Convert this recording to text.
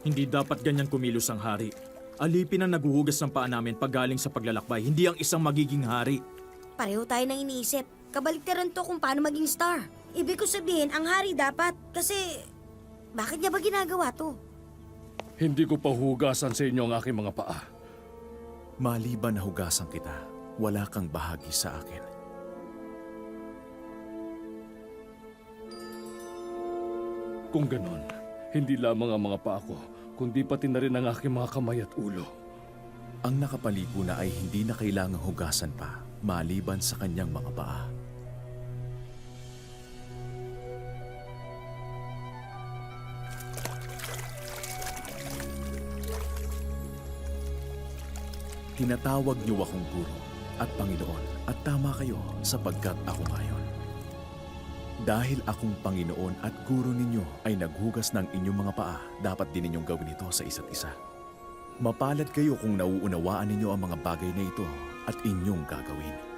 Hindi dapat ganyan kumilos ang hari. Alipin ang naguhugas ng paa namin paggaling sa paglalakbay, hindi ang isang magiging hari. Pareho tayo nang iniisip. Kabaliktaran to kung paano maging star. Ibig ko sabihin, ang hari dapat. Kasi, bakit niya ba ginagawa to? Hindi ko pa hugasan sa inyo ang aking mga paa. Maliban na hugasan kita, wala kang bahagi sa akin. Kung ganon, hindi lamang ang mga paa ko, kundi pati na rin ang aking mga kamay at ulo. Ang nakapaligo na ay hindi na kailangang hugasan pa, maliban sa kanyang mga paa. Tinatawag niyo akong guro at Panginoon at tama kayo sapagkat ako ngayon. Dahil akong Panginoon at guro ninyo ay naghugas ng inyong mga paa, dapat din ninyong gawin ito sa isa't isa. Mapalad kayo kung nauunawaan ninyo ang mga bagay na ito at inyong gagawin.